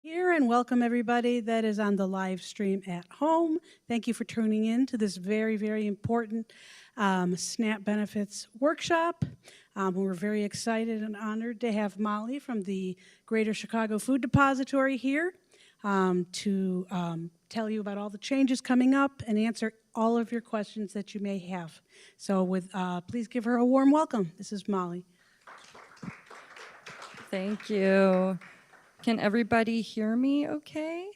Here and welcome everybody that is on the live stream at home. Thank you for tuning in to this very, very important SNAP benefits workshop. We're very excited and honored to have Molly from the Greater Chicago Food Depository here to tell you about all the changes coming up and answer all of your questions that you may have. So please give her a warm welcome. This is Molly. Thank you. Can everybody hear me okay?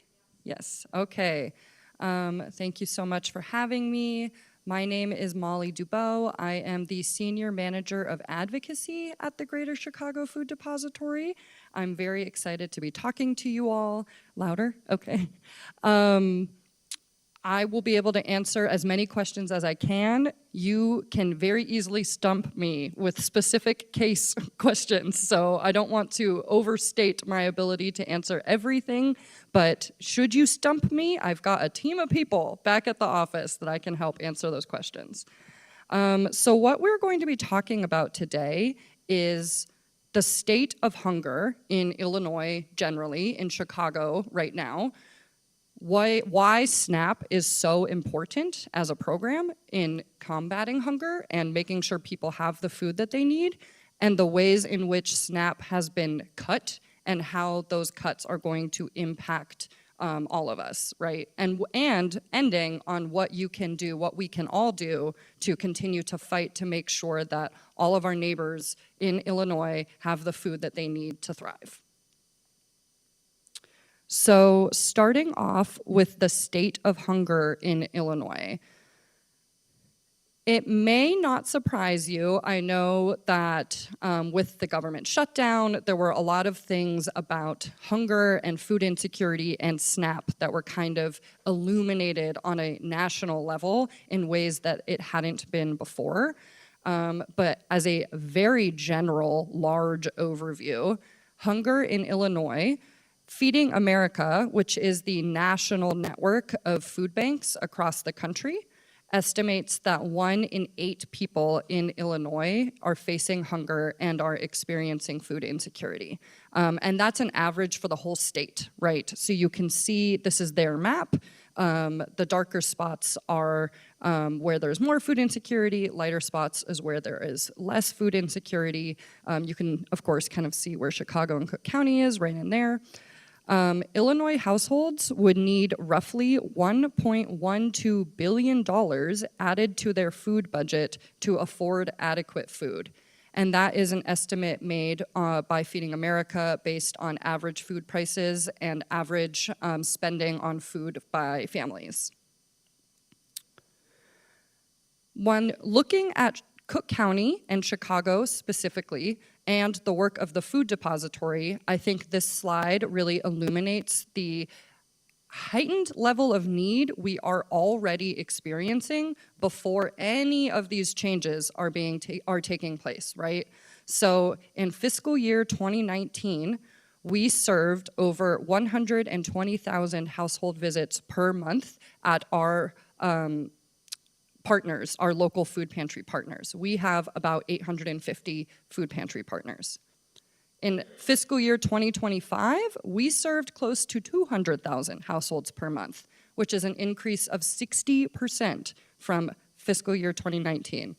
Yes, okay. Thank you so much for having me. My name is Molly Dubow. I am the Senior Manager of Advocacy at the Greater Chicago Food Depository. I'm very excited to be talking to you all. Louder? Okay. I will be able to answer as many questions as I can. You can very easily stump me with specific case questions, so I don't want to overstate my ability to answer everything, but should you stump me, I've got a team of people back at the office that I can help answer those questions. So what we're going to be talking about today is the state of hunger in Illinois generally, in Chicago right now, why SNAP is so important as a program in combating hunger and making sure people have the food that they need, and the ways in which SNAP has been cut and how those cuts are going to impact all of us, right? And ending on what you can do, what we can all do to continue to fight to make sure that all of our neighbors in Illinois have the food that they need to thrive. So starting off with the state of hunger in Illinois. It may not surprise you. I know that with the government shutdown, there were a lot of things about hunger and food insecurity and SNAP that were kind of illuminated on a national level in ways that it hadn't been before. But as a very general, large overview, hunger in Illinois, Feeding America, which is the national network of food banks across the country, estimates that 1 in 8 people in Illinois are facing hunger and are experiencing food insecurity. And that's an average for the whole state, right? So you can see, this is their map. The darker spots are where there's more food insecurity, lighter spots is where there is less food insecurity. You can, of course, kind of see where Chicago and Cook County is right in there. Illinois households would need roughly $1.12 billion added to their food budget to afford adequate food. And that is an estimate made by Feeding America based on average food prices and average spending on food by families. When looking at Cook County and Chicago specifically, and the work of the Food Depository, I think this slide really illuminates the heightened level of need we are already experiencing before any of these changes are taking place, right? So in fiscal year 2019, we served over 120,000 household visits per month at our partners, our local food pantry partners. We have about 850 food pantry partners. In fiscal year 2025, we served close to 200,000 households per month, which is an increase of 60% from fiscal year 2019.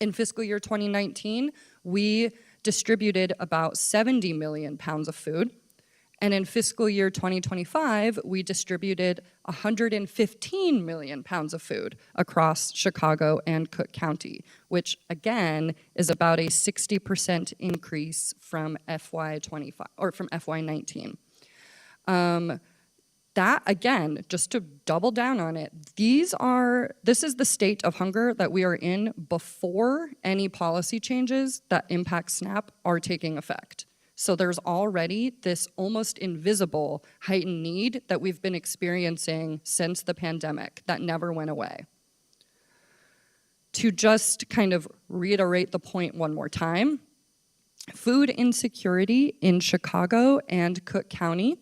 In fiscal year 2019, we distributed about 70 million pounds of food. And in fiscal year 2025, we distributed 115 million pounds of food across Chicago and Cook County, which again is about a 60% increase from FY25 or from FY19. That again, just to double down on it, this is the state of hunger that we are in before any policy changes that impact SNAP are taking effect. So there's already this almost invisible heightened need that we've been experiencing since the pandemic that never went away. To just kind of reiterate the point one more time, food insecurity in Chicago and Cook County,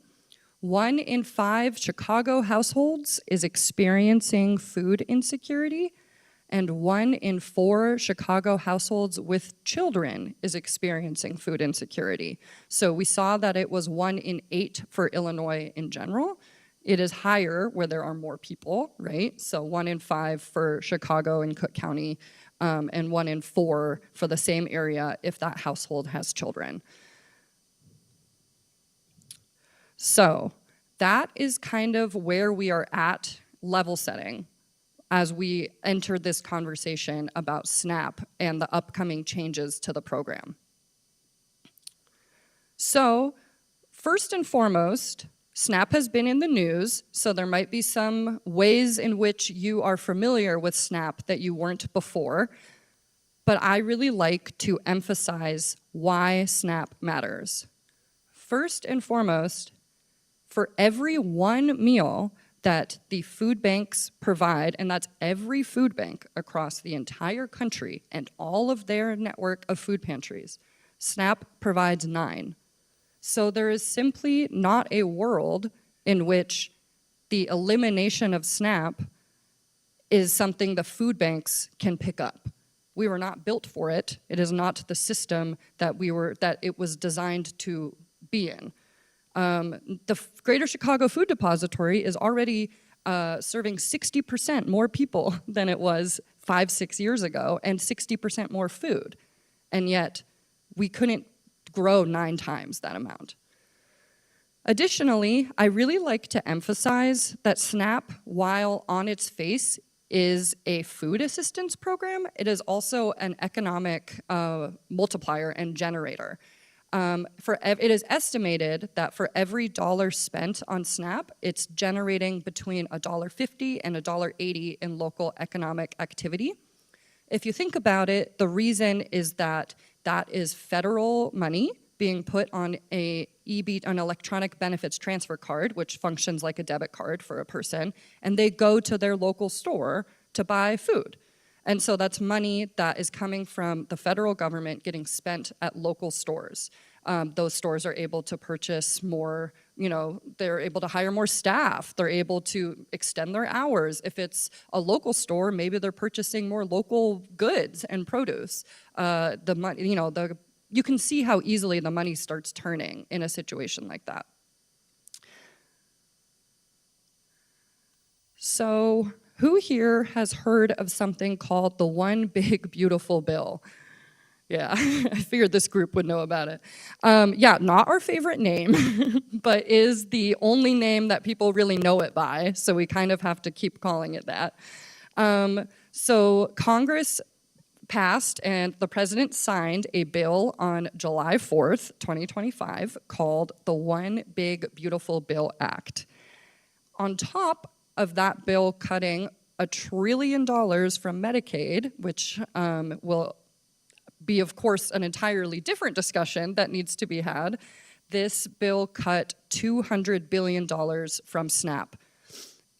1 in 5 Chicago households is experiencing food insecurity, and 1 in 4 Chicago households with children is experiencing food insecurity. So we saw that it was 1 in 8 for Illinois in general. It is higher where there are more people, right? So 1 in 5 for Chicago and Cook County, and 1 in 4 for the same area if that household has children. So that is kind of where we are at level setting as we enter this conversation about SNAP and the upcoming changes to the program. So first and foremost, SNAP has been in the news, so there might be some ways in which you are familiar with SNAP that you weren't before, but I really like to emphasize why SNAP matters. First and foremost, for every 1 meal that the food banks provide, and that's every food bank across the entire country and all of their network of food pantries, SNAP provides 9. So there is simply not a world in which the elimination of SNAP is something the food banks can pick up. We were not built for it. It is not the system that it was designed to be in. The Greater Chicago Food Depository is already serving 60% more people than it was 5-6 years ago, and 60% more food. And yet, we couldn't grow 9 times that amount. Additionally, I really like to emphasize that SNAP, while on its face is a food assistance program, it is also an economic multiplier and generator. It is estimated that for every dollar spent on SNAP, it's generating between $1.50 and $1.80 in local economic activity. If you think about it, the reason is that that is federal money being put on an electronic benefits transfer card, which functions like a debit card for a person, and they go to their local store to buy food. And so that's money that is coming from the federal government getting spent at local stores. Those stores are able to purchase more, they're able to hire more staff. They're able to extend their hours. If it's a local store, maybe they're purchasing more local goods and produce. You can see how easily the money starts turning in a situation like that. So, who here has heard of something called the One Big Beautiful Bill? Yeah, I figured this group would know about it. Not our favorite name, but is the only name that people really know it by, so we kind of have to keep calling it that. So Congress passed and the president signed a bill on July 4th, 2025, called the One Big Beautiful Bill Act. On top of that bill cutting $1 trillion from Medicaid, which will be, of course, an entirely different discussion that needs to be had, this bill cut $200 billion from SNAP.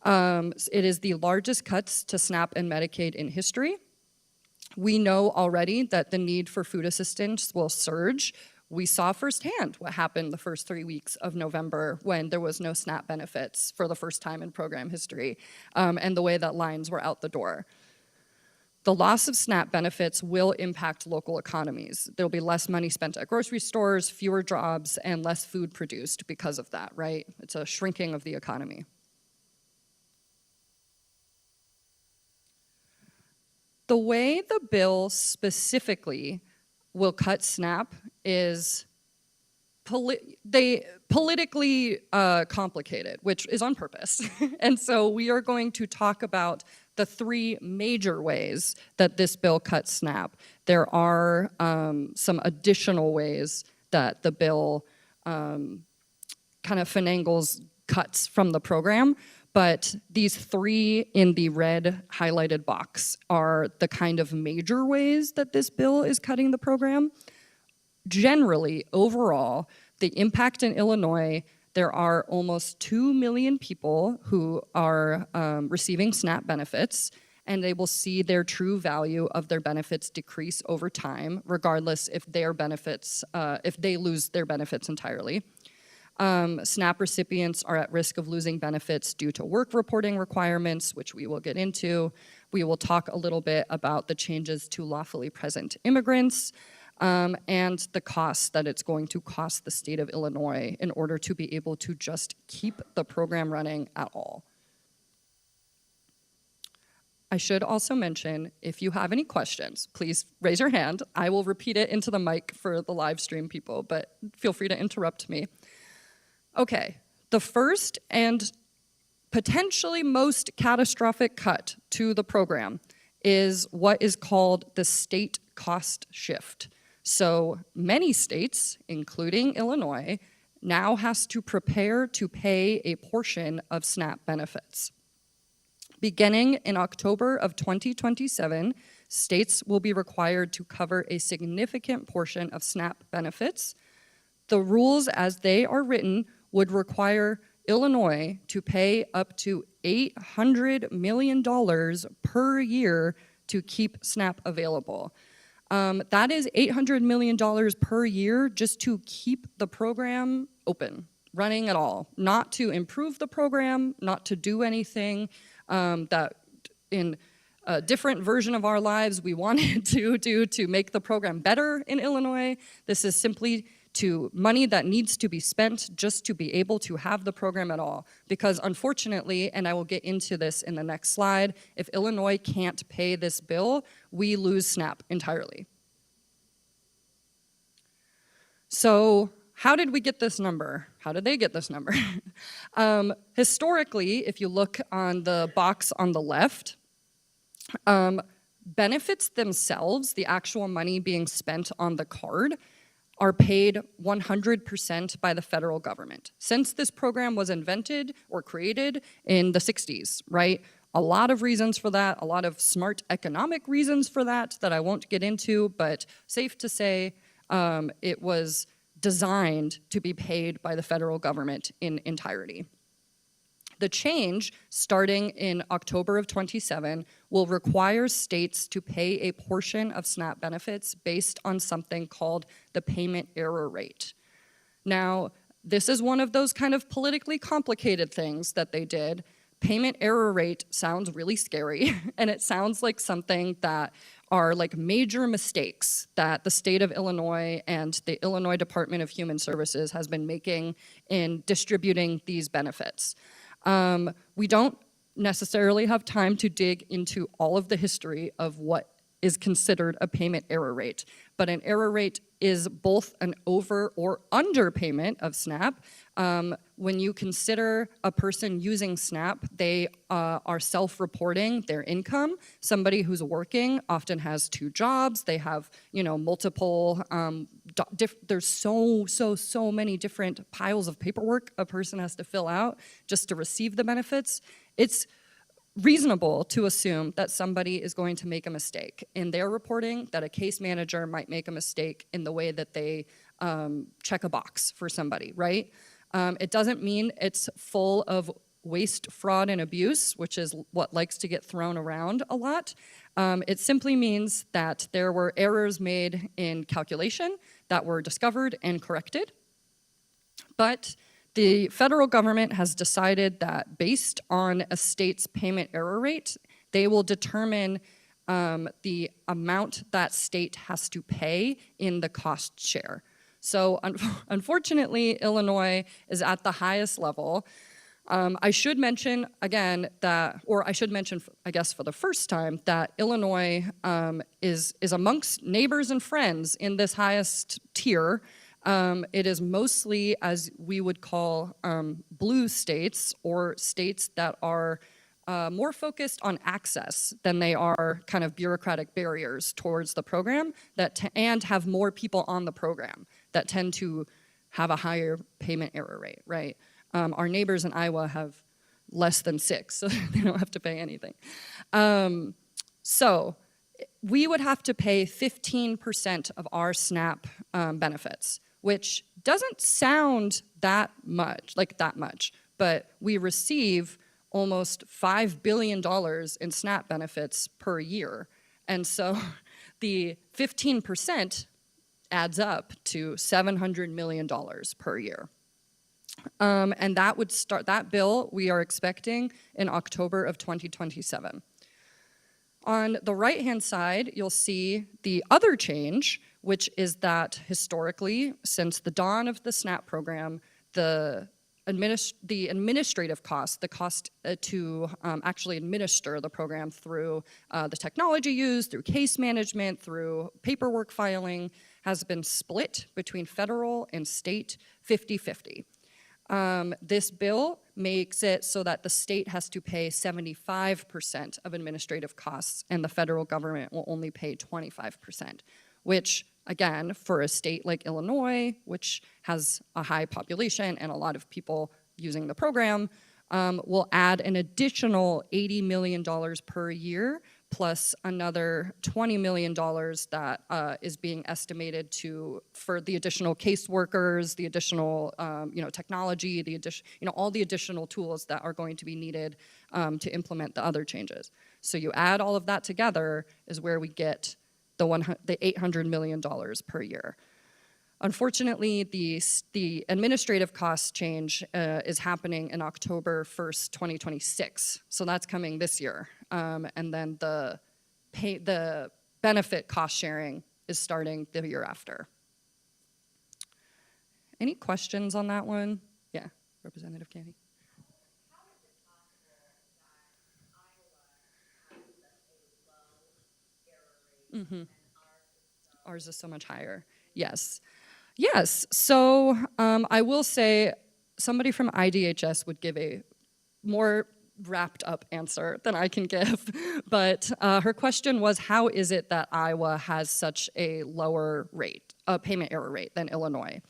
It is the largest cuts to SNAP and Medicaid in history. We know already that the need for food assistance will surge. We saw firsthand what happened the first 3 weeks of November when there was no SNAP benefits for the first time in program history, and the way that lines were out the door. The loss of SNAP benefits will impact local economies. There'll be less money spent at grocery stores, fewer jobs, and less food produced because of that, right? It's a shrinking of the economy. The way the bill specifically will cut SNAP is politically complicated, which is on purpose. And so we are going to talk about the 3 major ways that this bill cuts SNAP. There are some additional ways that the bill kind of finagles cuts from the program, but these 3 in the red highlighted box are the kind of major ways that this bill is cutting the program. Generally, overall, the impact in Illinois, there are almost 2 million people who are receiving SNAP benefits, and they will see their true value of their benefits decrease over time, regardless if they lose their benefits entirely. SNAP recipients are at risk of losing benefits due to work reporting requirements, which we will get into. We will talk a little bit about the changes to lawfully present immigrants and the cost that it's going to cost the state of Illinois in order to be able to just keep the program running at all. I should also mention, if you have any questions, please raise your hand. I will repeat it into the mic for the live stream people, but feel free to interrupt me. Okay, the first and potentially most catastrophic cut to the program is what is called the state cost shift. So many states, including Illinois, now has to prepare to pay a portion of SNAP benefits. Beginning in October of 2027, states will be required to cover a significant portion of SNAP benefits. The rules as they are written would require Illinois to pay up to $800 million per year to keep SNAP available. That is $800 million per year just to keep the program open, running at all, not to improve the program, not to do anything that in a different version of our lives we wanted to do to make the program better in Illinois. This is simply to money that needs to be spent just to be able to have the program at all. Because unfortunately, and I will get into this in the next slide, if Illinois can't pay this bill, we lose SNAP entirely. So how did we get this number? How did they get this number? Historically, if you look on the box on the left, benefits themselves, the actual money being spent on the card, are paid 100% by the federal government. Since this program was invented or created in the 60s, right? A lot of reasons for that, a lot of smart economic reasons for that I won't get into, but safe to say it was designed to be paid by the federal government in entirety. The change, starting in October of 27, will require states to pay a portion of SNAP benefits based on something called the payment error rate. Now, this is one of those kind of politically complicated things that they did. Payment error rate sounds really scary, and it sounds like something that are like major mistakes that the state of Illinois and the Illinois Department of Human Services has been making in distributing these benefits. We don't necessarily have time to dig into all of the history of what is considered a payment error rate, but an error rate is both an over or underpayment of SNAP. When you consider a person using SNAP, they are self-reporting their income. Somebody who's working often has 2 jobs. They have, multiple, there's so many different piles of paperwork a person has to fill out just to receive the benefits. It's reasonable to assume that somebody is going to make a mistake in their reporting, that a case manager might make a mistake in the way that they check a box for somebody, right? It doesn't mean it's full of waste, fraud, and abuse, which is what likes to get thrown around a lot. It simply means that there were errors made in calculation that were discovered and corrected. But the federal government has decided that based on a state's payment error rate, they will determine the amount that state has to pay in the cost share. So unfortunately, Illinois is at the highest level. I should mention again that, or I should mention, I guess for the first time, that Illinois is amongst neighbors and friends in this highest tier. It is mostly, as we would call, blue states, or states that are more focused on access than they are kind of bureaucratic barriers towards the program, and have more people on the program that tend to have a higher payment error rate, right? Our neighbors in Iowa have less than 6, so they don't have to pay anything. So we would have to pay 15% of our SNAP benefits, which doesn't sound that much, but we receive almost $5 billion in SNAP benefits per year. And so the 15% adds up to $700 million per year. And that would start, that bill we are expecting in October of 2027. On the right-hand side, you'll see the other change, which is that historically, since the dawn of the SNAP program, the administrative cost, the cost to actually administer the program through the technology used, through case management, through paperwork filing, has been split between federal and state 50-50. This bill makes it so that the state has to pay 75% of administrative costs and the federal government will only pay 25%, which again, for a state like Illinois, which has a high population and a lot of people using the program, will add an additional $80 million per year, plus another $20 million that is being estimated for the additional caseworkers, the additional technology, all the additional tools that are going to be needed to implement the other changes. So you add all of that together is where we get the $800 million per year. Unfortunately, the administrative cost change is happening in October 1st, 2026. So that's coming this year. And then the benefit cost sharing is starting the year after. Any questions on that one? Yeah, Representative Candy. Mm-hmm. Ours is so much higher. Yes. Yes. So I will say somebody from IDHS would give a more wrapped up answer than I can give. But her question was, how is it that Iowa has such a lower rate, payment error rate than Illinois?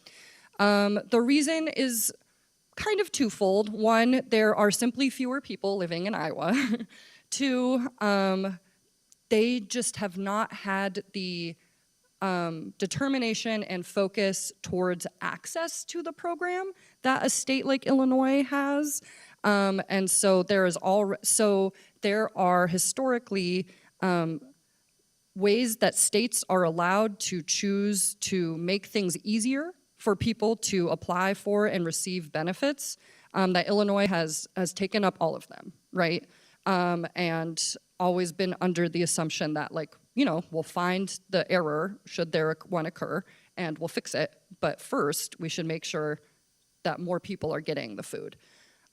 The reason is kind of twofold. One, there are simply fewer people living in Iowa. Two, they just have not had the determination and focus towards access to the program that a state like Illinois has. And so there are historically ways that states are allowed to choose to make things easier for people to apply for and receive benefits, that Illinois has taken up all of them, right? And always been under the assumption that, like, we'll find the error should there one occur and we'll fix it. But first, we should make sure that more people are getting the food.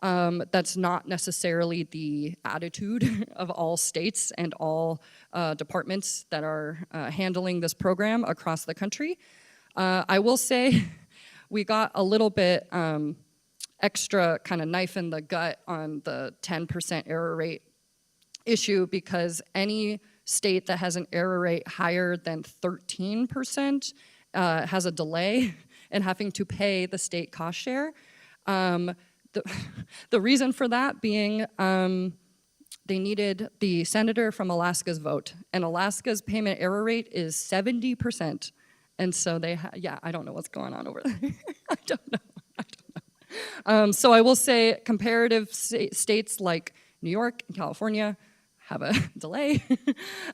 That's not necessarily the attitude of all states and all departments that are handling this program across the country. I will say we got a little bit extra kind of knife in the gut on the 10% error rate issue because any state that has an error rate higher than 13% has a delay in having to pay the state cost share. The reason for that being they needed the senator from Alaska's vote, and Alaska's payment error rate is 70%. And so I don't know what's going on over there. I don't know. So I will say comparative states like New York and California have a delay.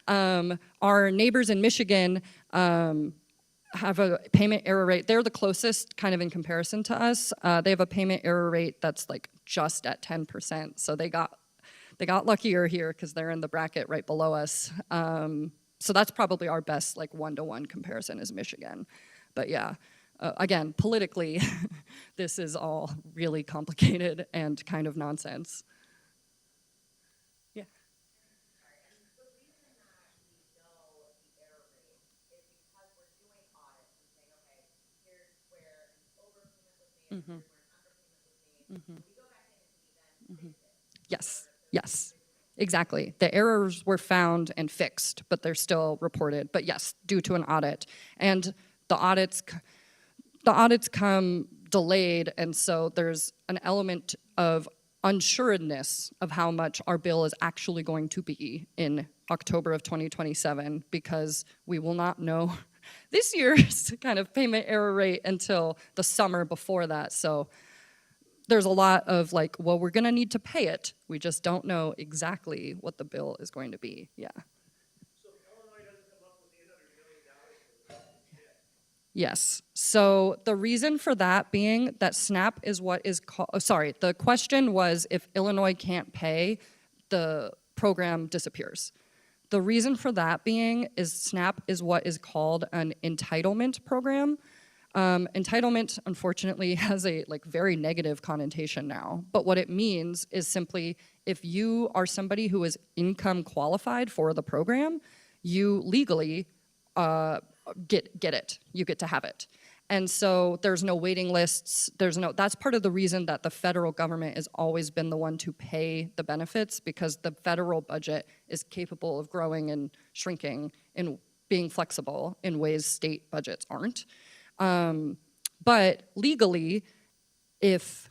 Our neighbors in Michigan have a payment error rate. They're the closest kind of in comparison to us. They have a payment error rate that's like just at 10%. So they got luckier here because they're in the bracket right below us. So that's probably our best like one-to-one comparison is Michigan. But yeah, again, politically, this is all really complicated and kind of nonsense. Mm-hmm. Mm-hmm. Mm-hmm. Yes, exactly. The errors were found and fixed, but they're still reported. But yes, due to an audit. And the audits come delayed, and so there's an element of unsureness of how much our bill is actually going to be in October of 2027, because we will not know this year's kind of payment error rate until the summer before that. So there's a lot of like, well, we're gonna need to pay it. We just don't know exactly what the bill is going to be. Yeah. So Illinois doesn't come up with $800 million Yes. So the reason for that being that SNAP is what is called, the question was if Illinois can't pay, the program disappears. The reason for that being is SNAP is what is called an entitlement program. Entitlement, unfortunately, has a very negative connotation now. But what it means is simply if you are somebody who is income qualified for the program, you legally get it. You get to have it. And so there's no waiting lists. That's part of the reason that the federal government has always been the one to pay the benefits, because the federal budget is capable of growing and shrinking and being flexible in ways state budgets aren't. But legally, if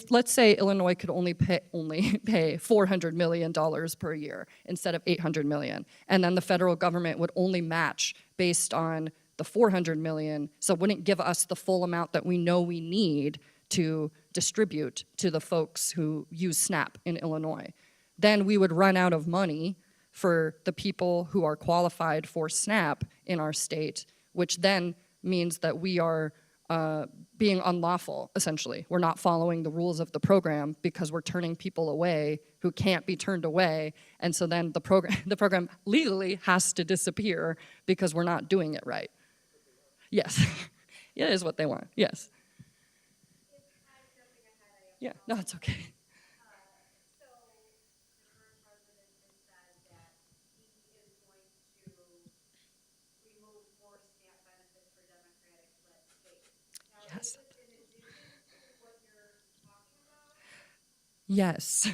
let's say Illinois could only pay $400 million per year instead of $800 million, and then the federal government would only match based on the $400 million, so it wouldn't give us the full amount that we know we need to distribute to the folks who use SNAP in Illinois. Then we would run out of money for the people who are qualified for SNAP in our state, which then means that we are being unlawful, essentially. We're not following the rules of the program because we're turning people away who can't be turned away, and so then the program legally has to disappear because we're not doing it right. Yes, it is what they want, yes. Yeah, no, it's okay. So the current president has said that he is going to remove more SNAP benefits for Democratic-led states. Now, Yes. is this in addition to what you're talking about? Yes.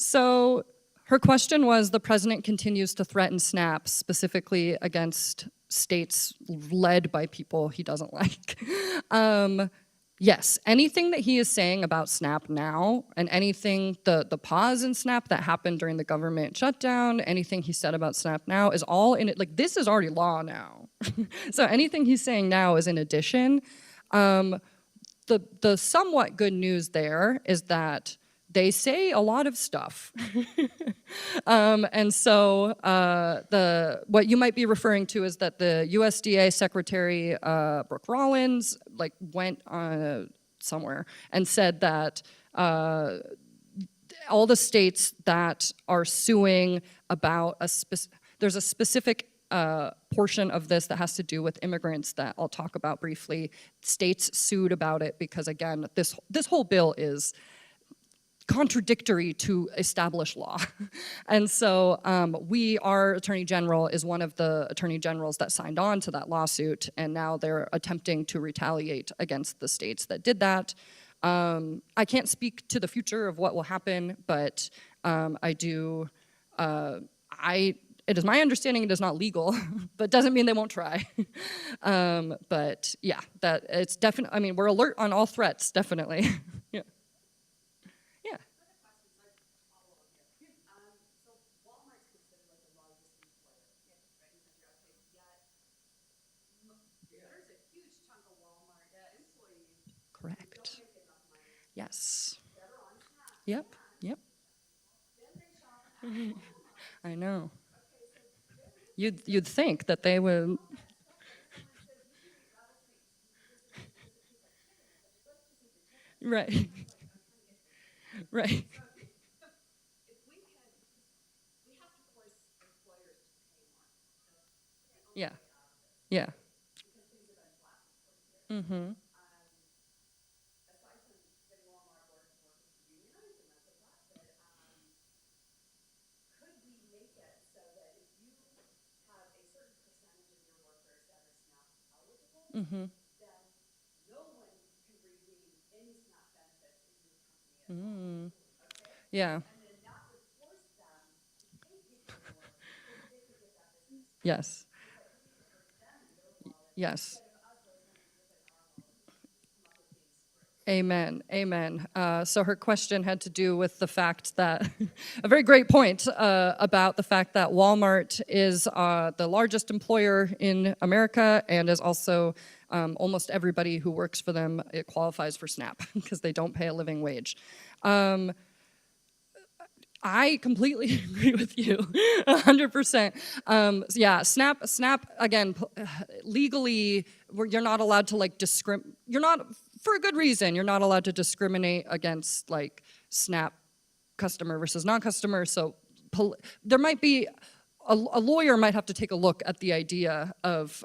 So her question was, the president continues to threaten SNAP, specifically against states led by people he doesn't like. Yes, anything that he is saying about SNAP now, and anything, the pause in SNAP that happened during the government shutdown, anything he said about SNAP now is all in it. This is already law now. So anything he's saying now is in addition. The somewhat good news there is that they say a lot of stuff. And so what you might be referring to is that the USDA Secretary, Brooke Rollins, went somewhere and said that all the states that are suing about there's a specific portion of this that has to do with immigrants that I'll talk about briefly. States sued about it because, again, this whole bill is contradictory to established law. And so our Attorney General is one of the Attorney Generals that signed on to that lawsuit, and now they're attempting to retaliate against the states that did that. I can't speak to the future of what will happen, but it is my understanding it is not legal, but doesn't mean they won't try. But yeah, that it's definitely, I mean, we're alert on all threats, definitely. Yeah. Yeah. So Walmart's considered like the largest employer, right, in the drug case, yet there's a huge chunk of Walmart employees who Correct. don't make enough money Yes. that are on SNAP. Yep. Yep. Then they shop at Walmart. I know. Okay, so there is You'd think that they would. someone says we should eat rattlesnakes. Right. Right. If we have to force employers to pay more. Yeah. Yeah. Because things have been flat for 40 years. Mm-hmm. Aside from getting Walmart workers to unionize, and that's a lot, but could we make it so that if you have a certain percentage of your workers that are SNAP eligible, Mm-hmm. then no one can redeem any SNAP benefits in your company at all? Mm. Okay? Yeah. And then that would force them to pay people more so that they could get that business. Yes. Because we need to hurt them and their wallet. Yes. Instead of us really having to look at our wallet and come up with being screwed. Amen. Amen. So her question had to do with the fact that, a very great point about the fact that Walmart is the largest employer in America and is also almost everybody who works for them, it qualifies for SNAP because they don't pay a living wage. I completely agree with you, 100%. Yeah, SNAP again, legally, you're not allowed to you're not, for a good reason, you're not allowed to discriminate against SNAP customer versus non-customer, so there might be, a lawyer might have to take a look at the idea of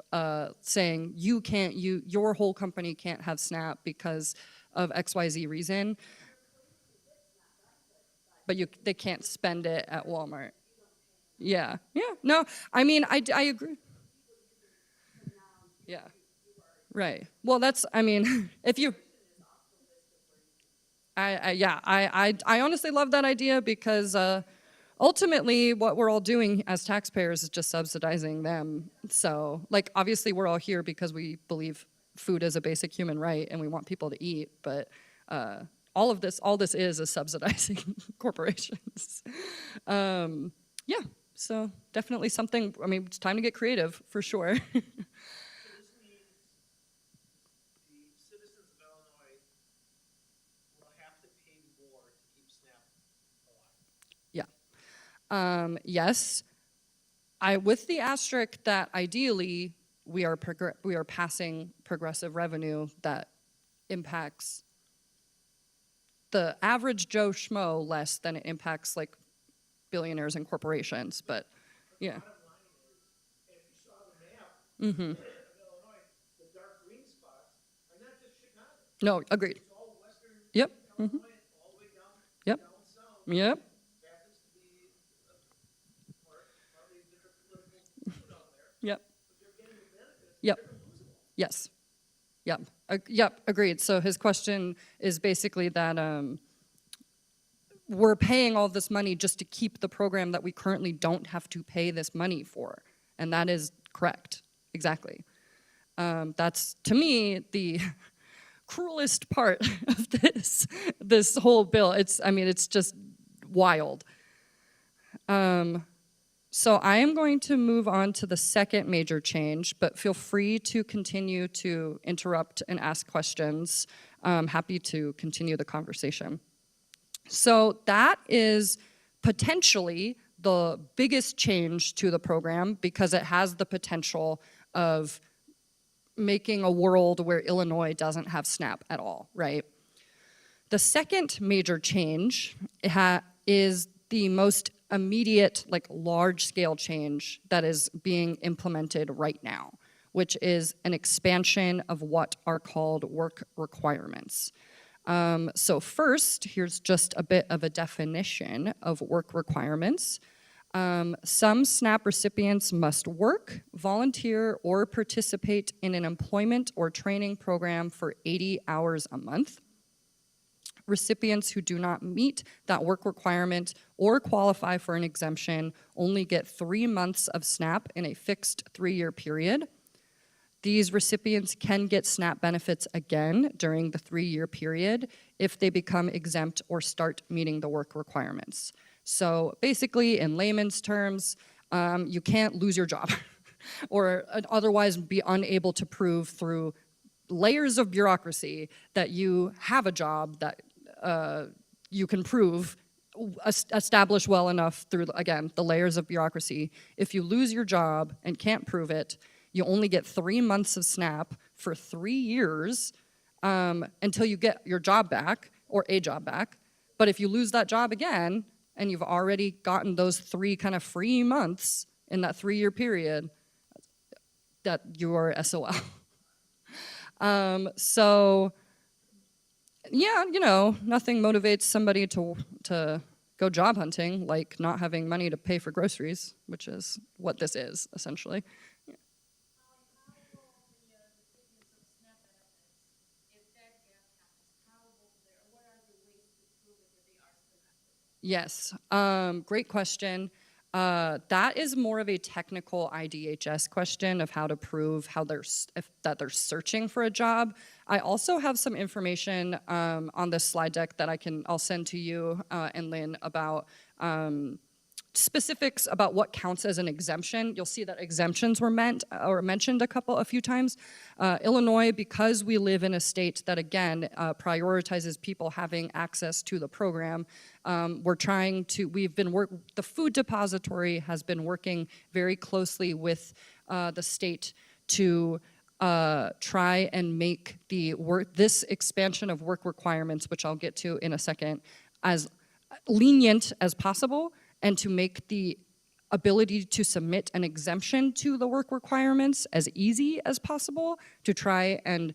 saying your whole company can't have SNAP because of XYZ reason, but they can't spend it at Walmart. Yeah, no, I mean, I agree. Yeah, right. Well, that's, I mean, if you, I honestly love that idea because ultimately what we're all doing as taxpayers is just subsidizing them. So, like, obviously we're all here because we believe food is a basic human right and we want people to eat, but all this is subsidizing corporations. Yeah, so definitely something, I mean, it's time to get creative for sure. So this means the citizens of Illinois will have to pay more to keep SNAP alive. Yeah. Yes. With the asterisk that ideally we are passing progressive revenue that impacts the average Joe Schmo less than it impacts like billionaires and corporations. But yeah. Bottom line is, if you saw the map of Illinois, the dark green spots are not just Chicago. No, agreed. It's all western Yep. Illinois, all the way down, Yep. down south. Yep. Happens to be partly different political food out there, Yep. but they're getting the benefits. Yep. They're losing them. Yes. Yep. Yep. Agreed. So his question is basically that we're paying all this money just to keep the program that we currently don't have to pay this money for, and that is correct. Exactly. That's to me the cruelest part of this whole bill. It's just wild. So I am going to move on to the second major change, but feel free to continue to interrupt and ask questions. I'm happy to continue the conversation. So that is potentially the biggest change to the program because it has the potential of making a world where Illinois doesn't have SNAP at all, right? The second major change is the most immediate, like large-scale change that is being implemented right now, which is an expansion of what are called work requirements. So first, here's just a bit of a definition of work requirements. Some SNAP recipients must work, volunteer, or participate in an employment or training program for 80 hours a month. Recipients who do not meet that work requirement or qualify for an exemption only get 3 months of SNAP in a fixed 3-year period. These recipients can get SNAP benefits again during the 3-year period if they become exempt or start meeting the work requirements. So basically, in layman's terms, you can't lose your job or otherwise be unable to prove through layers of bureaucracy that you have a job that you can prove, establish well enough through, again, the layers of bureaucracy. If you lose your job and can't prove it, you only get 3 months of SNAP for 3 years until you get your job back or a job back. But if you lose that job again and you've already gotten those 3 kind of free months in that 3-year period, that you're SOL. So, yeah, nothing motivates somebody to go job hunting like not having money to pay for groceries, which is what this is, essentially. Yes, great question. That is more of a technical IDHS question of how to prove that they're searching for a job. I also have some information on this slide deck that I'll send to you and Lynn about specifics about what counts as an exemption. You'll see that exemptions were mentioned a few times. Illinois, because we live in a state that again prioritizes people having access to the program, the Food Depository has been working very closely with the state to try and make this expansion of work requirements, which I'll get to in a second, as lenient as possible and to make the ability to submit an exemption to the work requirements as easy as possible to try and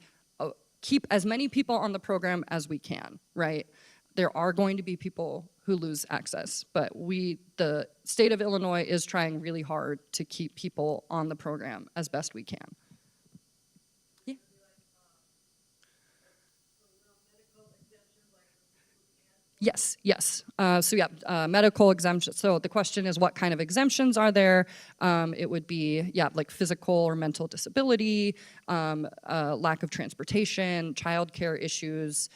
keep as many people on the program as we can, right? There are going to be people who lose access, but the state of Illinois is trying really hard to keep people on the program as best we can. Yeah. Yes, yes. Medical exemptions. So the question is, what kind of exemptions are there? It would be, like physical or mental disability, lack of transportation, childcare issues.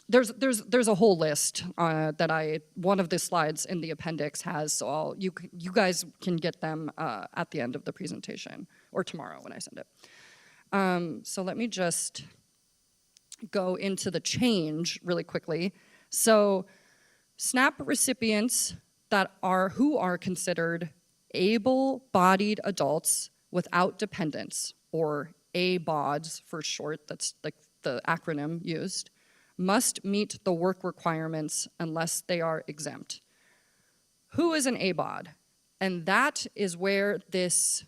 There's a whole list that one of the slides in the appendix has. So you guys can get them at the end of the presentation or tomorrow when I send it. So let me just go into the change really quickly. So SNAP recipients who are considered able-bodied adults without dependents, or ABODs for short, that's like the acronym used, must meet the work requirements unless they are exempt. Who is an ABOD? And that is where this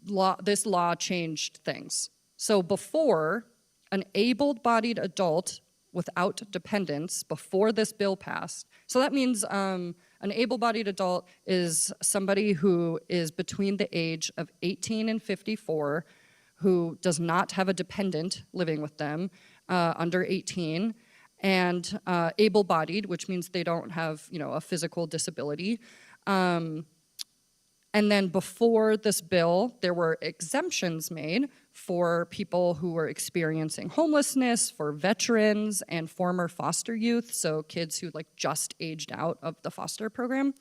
law changed things. So before, an able-bodied adult without dependents, before this bill passed, so that means an able-bodied adult is somebody who is between the age of 18 and 54, who does not have a dependent living with them, under 18, and able-bodied, which means they don't have, a physical disability. And then before this bill, there were exemptions made for people who were experiencing homelessness, for veterans and former foster youth, so kids who just aged out of the foster program.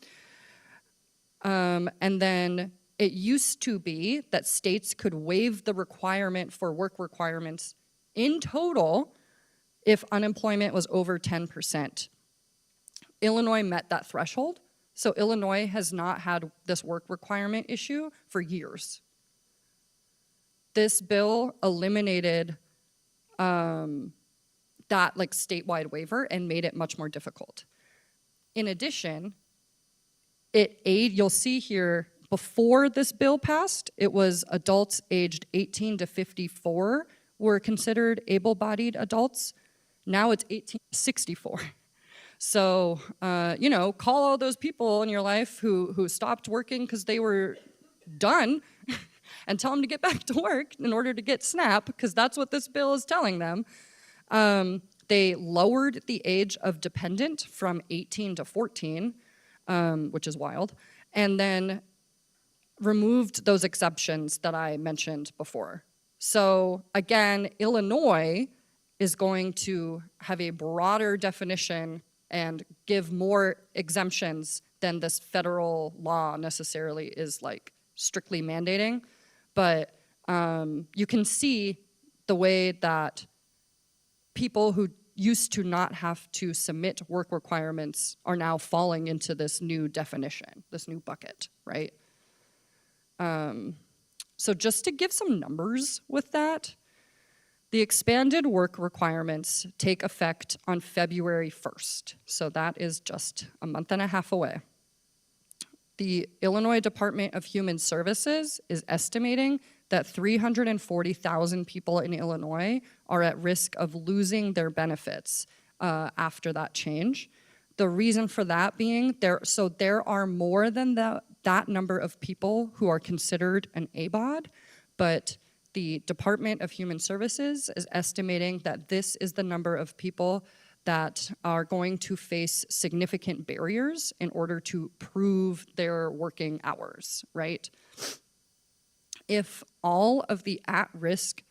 And then it used to be that states could waive the requirement for work requirements in total if unemployment was over 10%. Illinois met that threshold. So Illinois has not had this work requirement issue for years. This bill eliminated that statewide waiver and made it much more difficult. In addition, you'll see here, before this bill passed, it was adults aged 18 to 54 were considered able-bodied adults. Now it's 18 to 64. So, call all those people in your life who stopped working because they were done and tell them to get back to work in order to get SNAP, because that's what this bill is telling them. They lowered the age of dependent from 18 to 14, which is wild, and then removed those exceptions that I mentioned before. So again, Illinois is going to have a broader definition and give more exemptions than this federal law necessarily is strictly mandating. But you can see the way that people who used to not have to submit work requirements are now falling into this new definition, this new bucket, right? So just to give some numbers with that, the expanded work requirements take effect on February 1st, so that is just a month and a half away. The Illinois Department of Human Services is estimating that 340,000 people in Illinois are at risk of losing their benefits after that change. The reason for that being, there are more than that number of people who are considered an ABOD, but the Department of Human Services is estimating that this is the number of people that are going to face significant barriers in order to prove their working hours, right? If all of the at-risk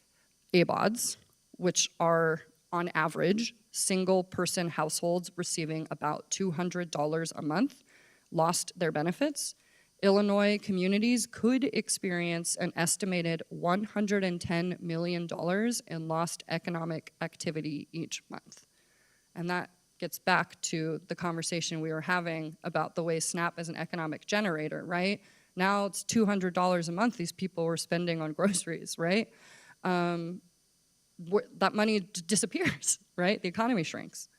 ABODs, which are on average single-person households receiving about $200 a month, lost their benefits, Illinois communities could experience an estimated $110 million in lost economic activity each month. And that gets back to the conversation we were having about the way SNAP is an economic generator, right? Now it's $200 a month these people were spending on groceries, right? That money disappears, right? The economy shrinks.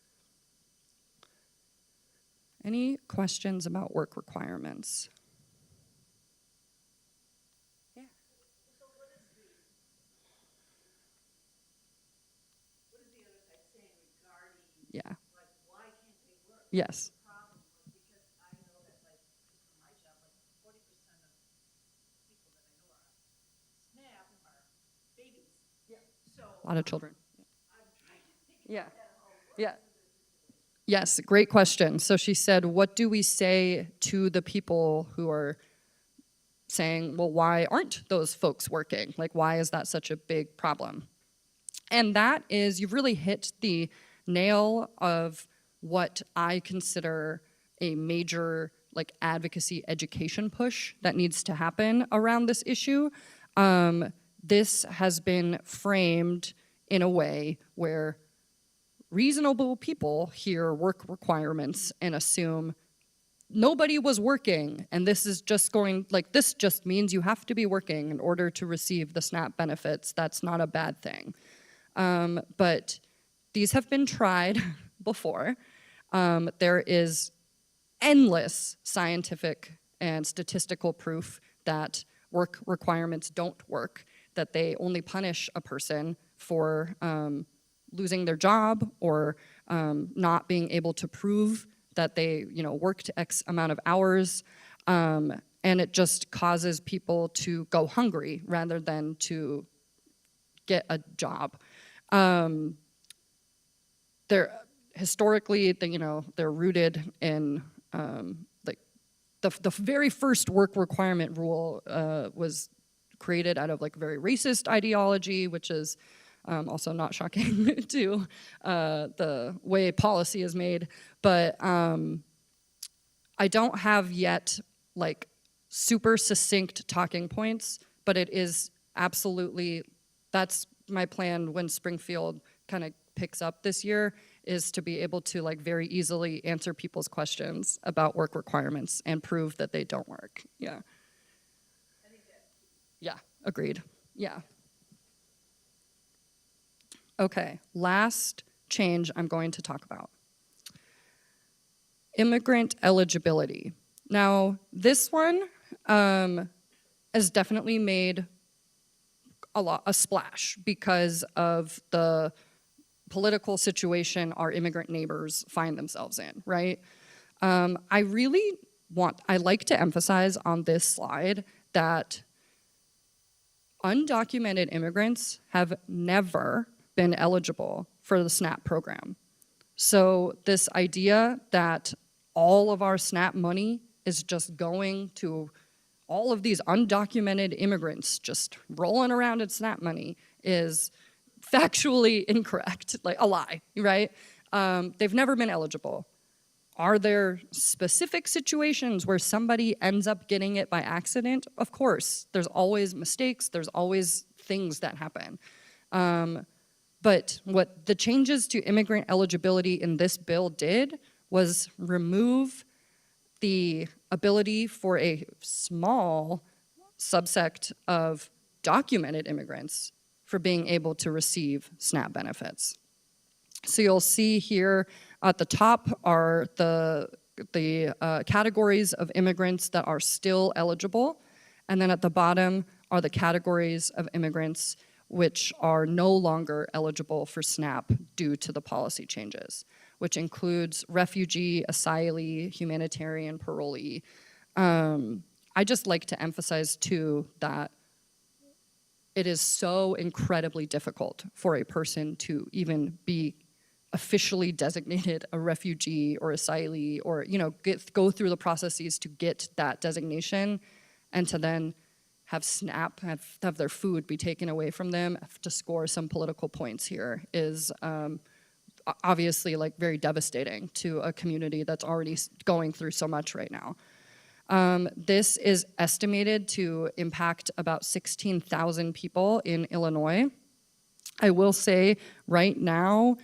Any questions about work requirements? Yeah. What is the other side saying regarding, Yeah. like, why can't they work? Yes. The problem was because I know that, like, for my job, like 40% of people that I know are on SNAP are babies. Yeah. So A lot of children. I'm trying to figure Yeah. that out. Yeah. Yes, great question. So she said, what do we say to the people who are saying, well, why aren't those folks working? Like, why is that such a big problem? And that is, you've really hit the nail of what I consider a major like advocacy education push that needs to happen around this issue. This has been framed in a way where reasonable people hear work requirements and assume nobody was working, and this is just going, like, this just means you have to be working in order to receive the SNAP benefits. That's not a bad thing. But these have been tried before. There is endless scientific and statistical proof that work requirements don't work, that they only punish a person for losing their job or not being able to prove that they, worked X amount of hours, and it just causes people to go hungry rather than to get a job. They're historically, they're rooted in like the very first work requirement rule was created out of like very racist ideology, which is also not shocking to the way policy is made. But I don't have yet like super succinct talking points, but it is absolutely, that's my plan when Springfield kind of picks up this year, is to be able to like very easily answer people's questions about work requirements and prove that they don't work. Yeah. Yeah, agreed. Yeah. Okay, last change I'm going to talk about. Immigrant eligibility. Now, this one has definitely made a splash because of the political situation our immigrant neighbors find themselves in, right? I like to emphasize on this slide that undocumented immigrants have never been eligible for the SNAP program. So this idea that all of our SNAP money is just going to all of these undocumented immigrants just rolling around in SNAP money is factually incorrect, like a lie, right? They've never been eligible. Are there specific situations where somebody ends up getting it by accident? Of course, there's always mistakes, there's always things that happen. But what the changes to immigrant eligibility in this bill did was remove the ability for a small subsect of documented immigrants for being able to receive SNAP benefits. So you'll see here at the top are the categories of immigrants that are still eligible, and then at the bottom are the categories of immigrants which are no longer eligible for SNAP due to the policy changes, which includes refugee, asylee, humanitarian, parolee. I just like to emphasize too that it is so incredibly difficult for a person to even be officially designated a refugee or asylee or go through the processes to get that designation, and to then have SNAP, have their food be taken away from them to score some political points here is obviously like very devastating to a community that's already going through so much right now. This is estimated to impact about 16,000 people in Illinois. I will say right now,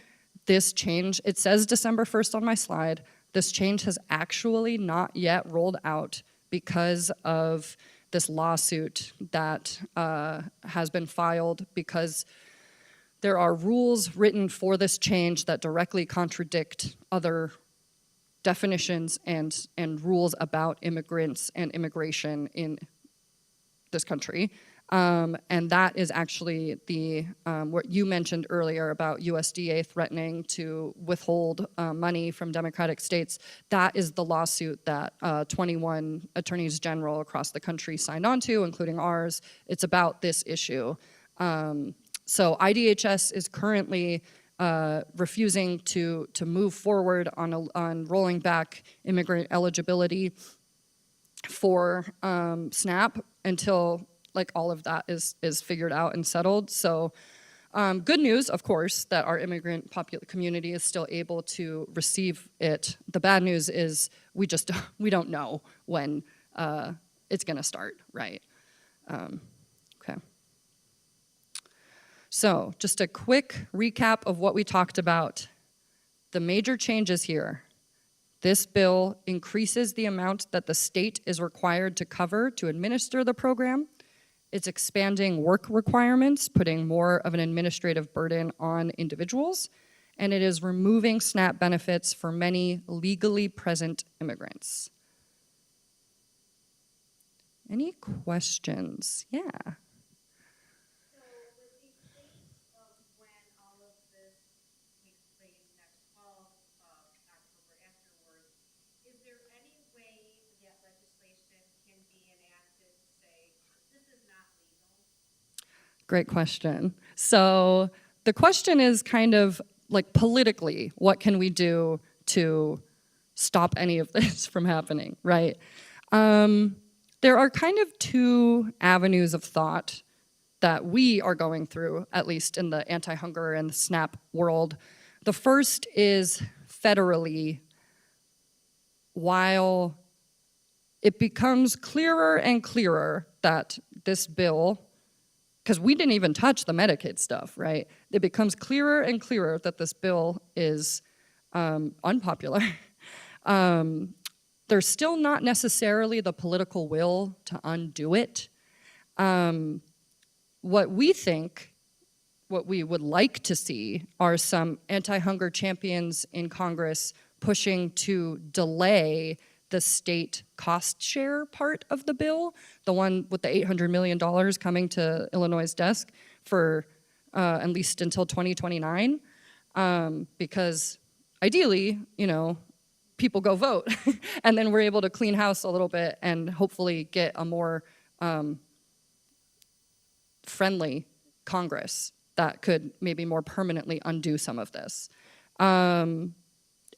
this change, it says December 1st on my slide, this change has actually not yet rolled out because of this lawsuit that has been filed, because there are rules written for this change that directly contradict other definitions and rules about immigrants and immigration in this country. And that is actually the what you mentioned earlier about USDA threatening to withhold money from Democratic states. That is the lawsuit that 21 attorneys general across the country signed on to, including ours. It's about this issue. So IDHS is currently refusing to move forward on rolling back immigrant eligibility for SNAP until like all of that is figured out and settled. So good news, of course, that our immigrant community is still able to receive it. The bad news is we don't know when it's gonna start, right? Okay. So just a quick recap of what we talked about. The major changes here. This bill increases the amount that the state is required to cover to administer the program. It's expanding work requirements, putting more of an administrative burden on individuals, and it is removing SNAP benefits for many legally present immigrants. Any questions? Yeah. So with the date of when all of this takes place next fall, October afterwards, is there any way that legislation can be enacted to say, this is not legal? Great question. So the question is kind of like politically, what can we do to stop any of this from happening, right? There are kind of two avenues of thought that we are going through, at least in the anti-hunger and the SNAP world. The first is federally, while it becomes clearer and clearer that this bill, because we didn't even touch the Medicaid stuff, right? It becomes clearer and clearer that this bill is unpopular. There's still not necessarily the political will to undo it. What we would like to see are some anti-hunger champions in Congress pushing to delay the state cost share part of the bill, the one with the $800 million coming to Illinois' desk for at least until 2029, because ideally, people go vote, and then we're able to clean house a little bit and hopefully get a more friendly Congress that could maybe more permanently undo some of this.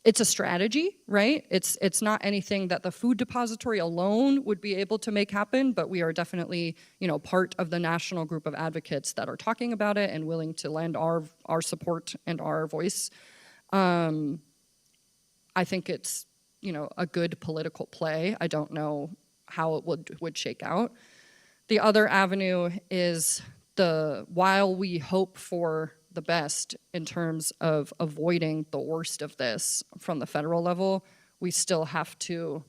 It's a strategy, right? It's not anything that the food depository alone would be able to make happen, but we are definitely, part of the national group of advocates that are talking about it and willing to lend our support and our voice. I think it's, a good political play. I don't know how it would shake out. The other avenue is while we hope for the best in terms of avoiding the worst of this from the federal level, we still have to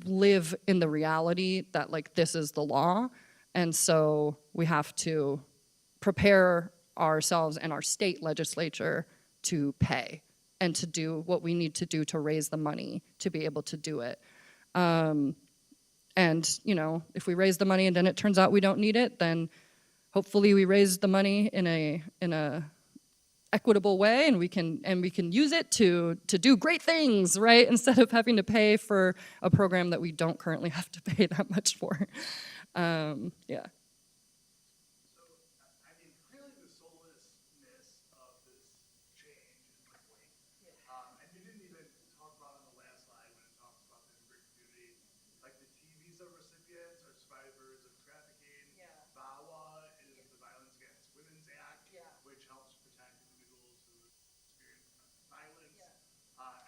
live in the reality that this is the law. And so we have to prepare ourselves and our state legislature to pay and to do what we need to do to raise the money to be able to do it. And, if we raise the money and then it turns out we don't need it, then hopefully we raise the money in a equitable way, and we can use it to do great things, right? Instead of having to pay for a program that we don't currently have to pay that much for. Yeah. Clearly the soullessness of this change is the point. And you didn't even talk about on the last slide when it talks about the immigrant community, like the T visa recipients are survivors of trafficking. Yeah. VAWA is the Violence Against Women's Act, which helps protect individuals who experience violence.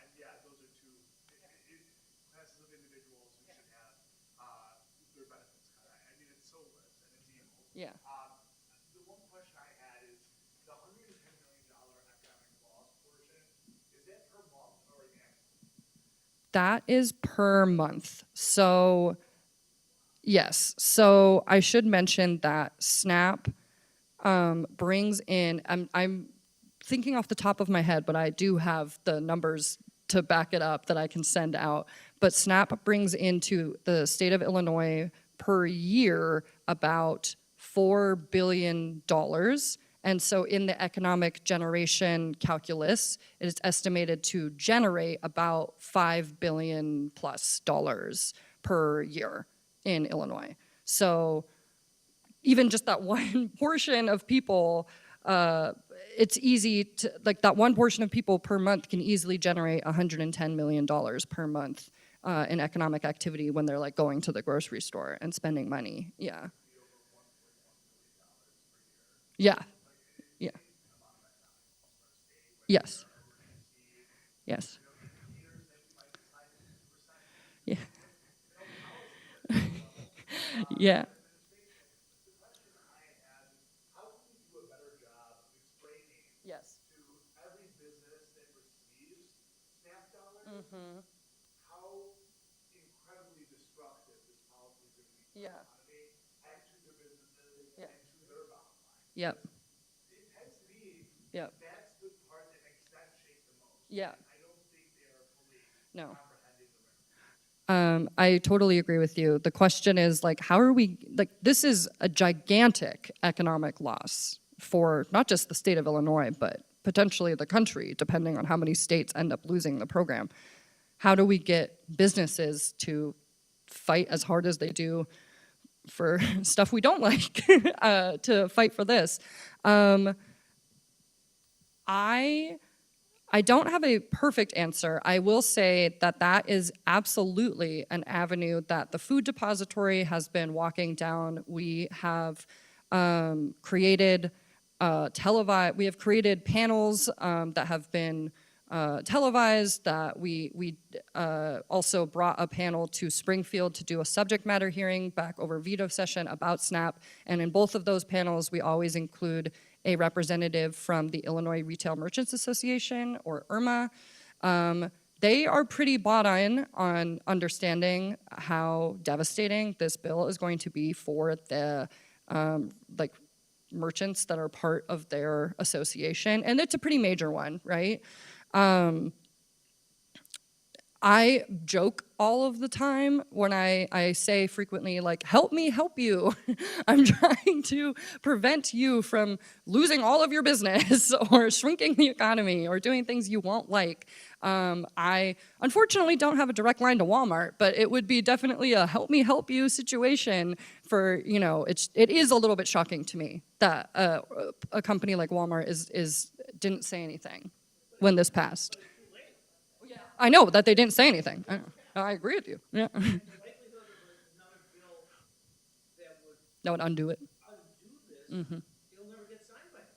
And those are two classes of individuals who should have their benefits cut. It's soulless and it's evil. Yeah. The one question I had is the $110 million economic loss portion, is that per month or annually? That is per month. So, yes. So I should mention that SNAP brings in, I'm thinking off the top of my head, but I do have the numbers to back it up that I can send out. But SNAP brings into the state of Illinois per year about $4 billion. And so in the economic generation calculus, it is estimated to generate about $5 billion plus dollars per year in Illinois. So even just that one portion of people, it's easy to, like that one portion of people per month can easily generate $110 million per month in economic activity when they're like going to the grocery store and spending money. Yeah. Yeah. Yeah. Yes. Yes. Yeah. Yeah. Yes. To every business that receives SNAP dollars, how incredibly destructive this policy is going to be to Yeah. the economy and to their businesses Yeah. and to their bottom line. Yep. It tends to be Yep. that's the part that makes them shake the most. Yeah. I don't think they are fully No. comprehending the ramifications. I totally agree with you. The question is like, how are we, like, this is a gigantic economic loss for not just the state of Illinois, but potentially the country, depending on how many states end up losing the program. How do we get businesses to fight as hard as they do for stuff we don't like to fight for this? I don't have a perfect answer. I will say that that is absolutely an avenue that the Food Depository has been walking down. We have created we have created panels that have been televised, that we also brought a panel to Springfield to do a subject matter hearing back over veto session about SNAP. And in both of those panels, we always include a representative from the Illinois Retail Merchants Association, or IRMA. They are pretty bought in on understanding how devastating this bill is going to be for the like merchants that are part of their association, and it's a pretty major one, right? I joke all of the time when I say frequently, like, help me help you. I'm trying to prevent you from losing all of your business or shrinking the economy or doing things you won't like. I unfortunately don't have a direct line to Walmart, but it would be definitely a help me help you situation for, you know, it is a little bit shocking to me that a company like Walmart didn't say anything when this passed. I know that they didn't say anything. I agree with you. Yeah. The likelihood of another bill that would That would undo it. undo this, it'll never get signed by them.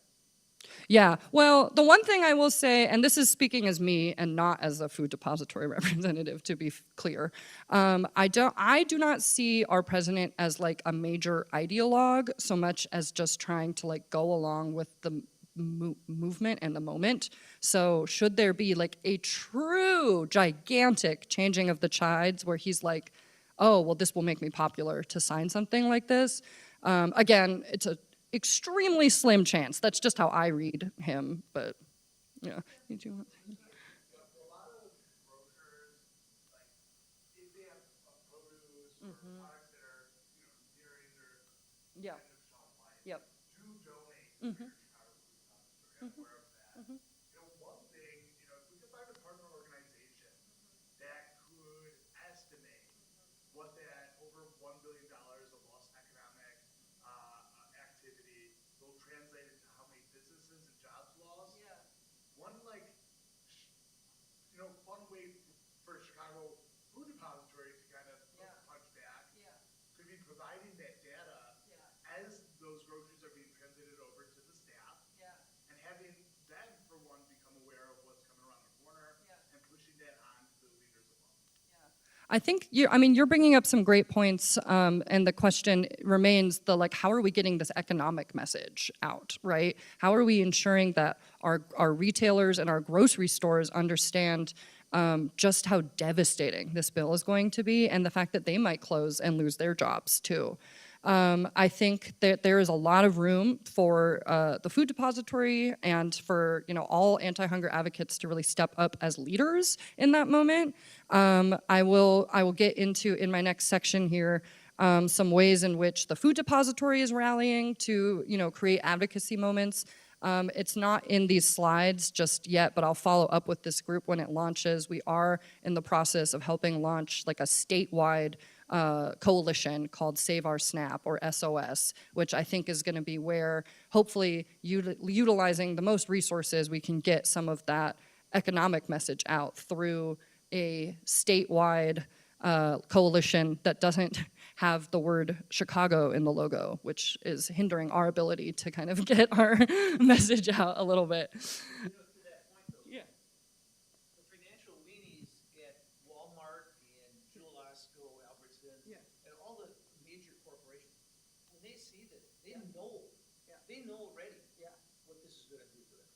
Yeah. Well, the one thing I will say, and this is speaking as me and not as a Food Depository representative, to be clear, I do not see our president as like a major ideologue so much as just trying to like go along with the movement and the moment. So should there be like a true gigantic changing of the tides where he's like, oh, well, this will make me popular to sign something like this. Again, it's an extremely slim chance. That's just how I read him. But yeah. Did you want to say? A lot of grocers, like, if they have produce or products that are, you know, nearing their Yeah. end of shelf life, Yep. do donate to Greater Chicago Food Depository. I'm aware of that. You know, one thing, you know, if we could find a partner organization that could estimate what that over $1 billion of lost economic activity will translate into how many businesses and jobs lost. Yeah. One, like, you know, fun way for Chicago Food Depository to kind of punch back could be providing that data as those groceries are being translated over to the staff, and having them, for one, become aware of what's coming around the corner, and pushing that on to the leaders above. I think you're bringing up some great points, and the question remains like, how are we getting this economic message out, right? How are we ensuring that our retailers and our grocery stores understand just how devastating this bill is going to be, and the fact that they might close and lose their jobs too. I think that there is a lot of room for the Food Depository and for all anti-hunger advocates to really step up as leaders in that moment. I will get into in my next section here some ways in which the Food Depository is rallying to create advocacy moments. It's not in these slides just yet, but I'll follow up with this group when it launches. We are in the process of helping launch like a statewide coalition called Save Our SNAP, or SOS, which I think is going to be where hopefully utilizing the most resources, we can get some of that economic message out through a statewide coalition that doesn't have the word Chicago in the logo, which is hindering our ability to kind of get our message out a little bit. To that point though. Yeah. The financial weenies at Walmart and Jewel-Osco, Albertson, and all the major corporations, when they see this, they know already what this is gonna do for them.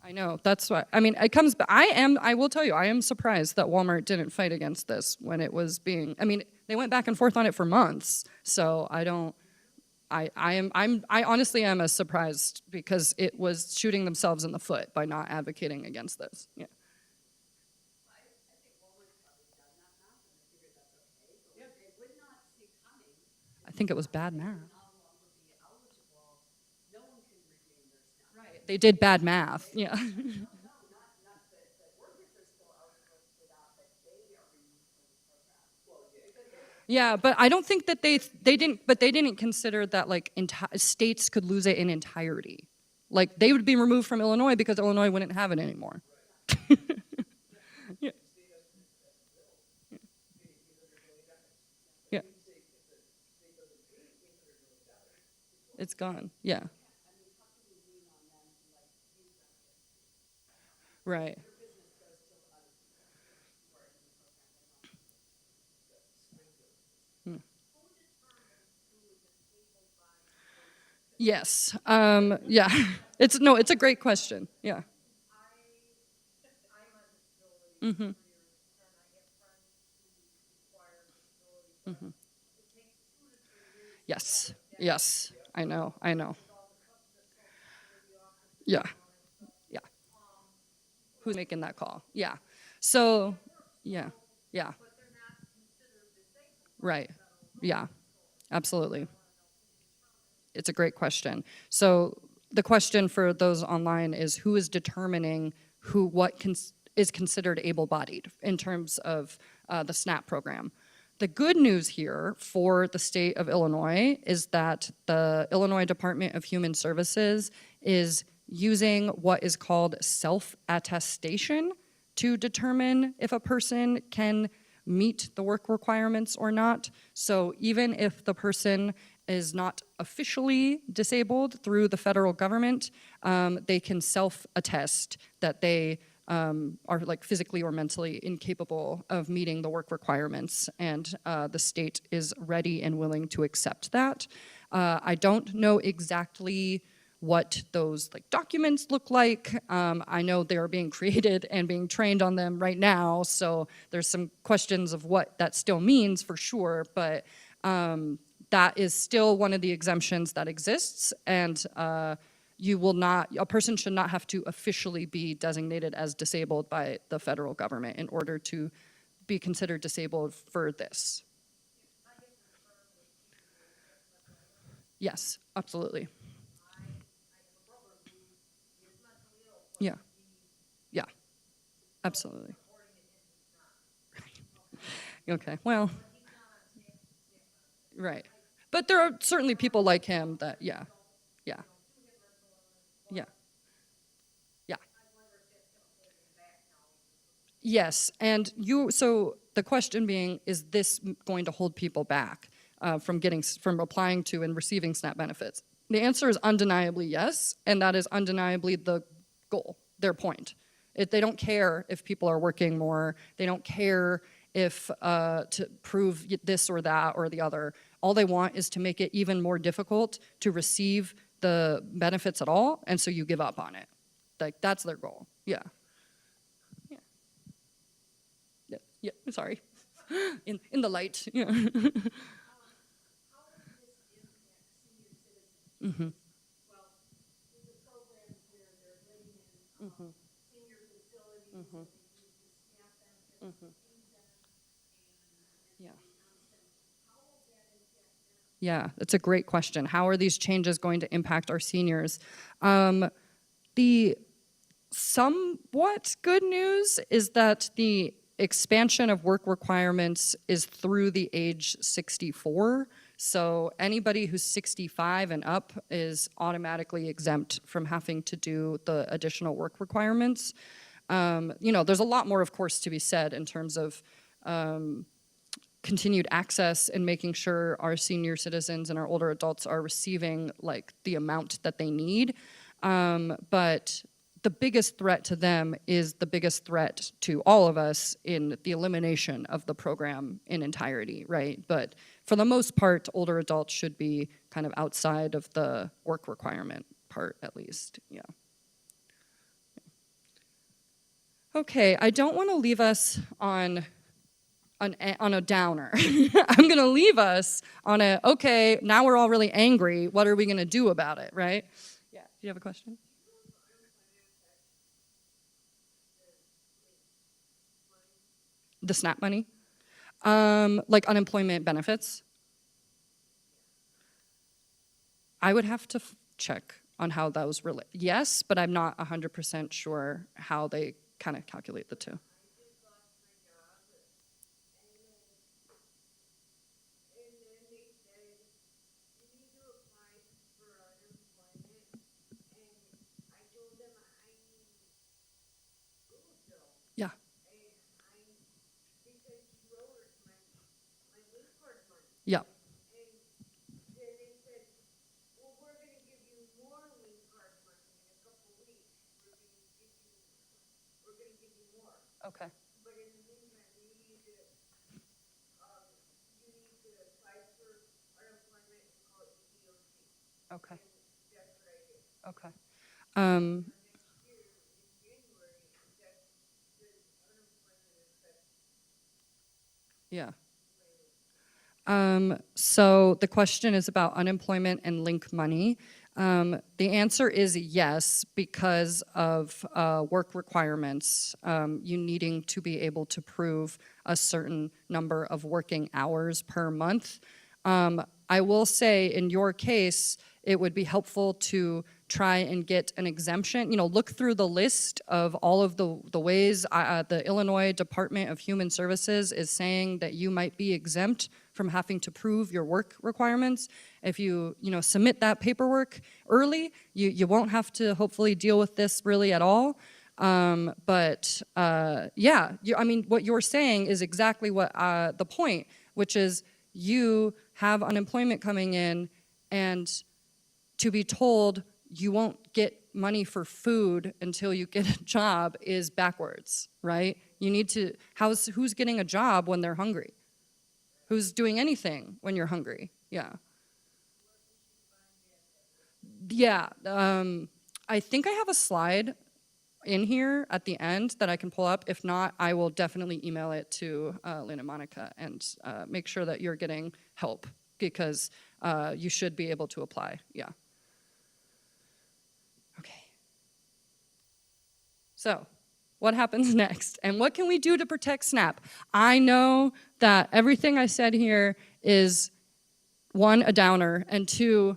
I know, that's why, I mean, it comes, I will tell you, I am surprised that Walmart didn't fight against this when it was being, I mean, they went back and forth on it for months, so I honestly am as surprised because it was shooting themselves in the foot by not advocating against this, yeah. I think Walmart's probably done that math, and I figured that's okay, but what they would not see coming I think it was bad math. no longer be eligible, no one can regain their SNAP. Right. They did bad math, yeah. No, not the workers are still eligible for that, but they are removed from the program. Well, Yeah, but I don't think that they didn't consider that like states could lose it in entirety. Like they would be removed from Illinois because Illinois wouldn't have it anymore. Yeah. Yeah. It's gone. Yeah. Right. Yes. Yeah. It's a great question. Yeah. I'm on disability for years, and I have friends who require disability. It takes 2 to 3 years. Yes. Yes. I know. With all the Social Security office. Yeah. Yeah. Who's making that call? Yeah. So, yeah. Yeah. But they're not considered disabled. Right. Yeah. Absolutely. It's a great question. So the question for those online is who is determining what is considered able-bodied in terms of the SNAP program. The good news here for the state of Illinois is that the Illinois Department of Human Services is using what is called self-attestation to determine if a person can meet the work requirements or not. So even if the person is not officially disabled through the federal government, they can self-attest that they are like physically or mentally incapable of meeting the work requirements, and the state is ready and willing to accept that. I don't know exactly what those like documents look like. I know they're being created and being trained on them right now, so there's some questions of what that still means for sure, but that is still one of the exemptions that exists, and a person should not have to officially be designated as disabled by the federal government in order to be considered disabled for this. Yes, absolutely. Yeah. Yeah. Absolutely. Okay. Well. Right. But there are certainly people like him that, yeah. Yeah. Yeah. Yeah. Yes. And so the question being, is this going to hold people back from applying to and receiving SNAP benefits? The answer is undeniably yes, and that is undeniably the goal, their point. They don't care if people are working more. They don't care if to prove this or that or the other. All they want is to make it even more difficult to receive the benefits at all, and so you give up on it. Like, that's their goal. Yeah. Yeah. Yeah. Yeah. Sorry. In the light. Yeah. How is Well, with the programs where they're living in, senior facilities, and they use the SNAP benefits to feed them, and Yeah. constant, how will that impact them? Yeah, that's a great question. How are these changes going to impact our seniors? The somewhat good news is that the expansion of work requirements is through the age 64. So anybody who's 65 and up is automatically exempt from having to do the additional work requirements. There's a lot more, of course, to be said in terms of continued access and making sure our senior citizens and our older adults are receiving like the amount that they need. But the biggest threat to them is the biggest threat to all of us in the elimination of the program in entirety, right? But for the most part, older adults should be kind of outside of the work requirement part, at least, yeah. Okay, I don't want to leave us on a downer. I'm going to leave us on okay, now we're all really angry. What are we going to do about it, right? Yeah. Do you have a question? The SNAP money? Like unemployment benefits? I would have to check on how those relate. Yes, but I'm not 100% sure how they kind of calculate the two. Yeah. Yeah. And then they said, well, we're gonna give you more link card money in a couple of weeks. We're gonna give you more. Okay. But in the meantime, you need to apply for unemployment and call it the DOT. Okay. And that's what I did. Okay. Next year, in January, that's the unemployment effect. Yeah. So the question is about unemployment and link money. The answer is yes, because of work requirements, you needing to be able to prove a certain number of working hours per month. I will say in your case, it would be helpful to try and get an exemption, look through the list of all of the ways the Illinois Department of Human Services is saying that you might be exempt from having to prove your work requirements. If you submit that paperwork early, you won't have to hopefully deal with this really at all. What you're saying is exactly what the point, which is you have unemployment coming in, and to be told you won't get money for food until you get a job is backwards, right? You need to, who's getting a job when they're hungry? Who's doing anything when you're hungry? Yeah. Yeah, I think I have a slide in here at the end that I can pull up. If not, I will definitely email it to Lynn and Monica and make sure that you're getting help, because you should be able to apply, yeah. Okay. So, what happens next? And what can we do to protect SNAP? I know that everything I said here is, one, a downer, and two,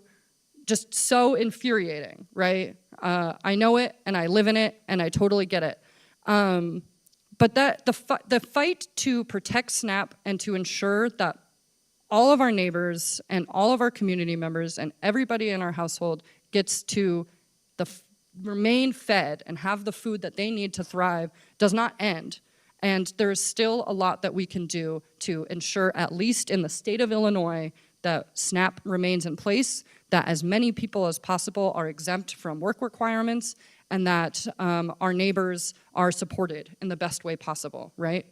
just so infuriating, right? I know it, and I live in it, and I totally get it. But the fight to protect SNAP and to ensure that all of our neighbors and all of our community members and everybody in our household gets to remain fed and have the food that they need to thrive does not end. And there's still a lot that we can do to ensure, at least in the state of Illinois, that SNAP remains in place, that as many people as possible are exempt from work requirements, and that our neighbors are supported in the best way possible, right?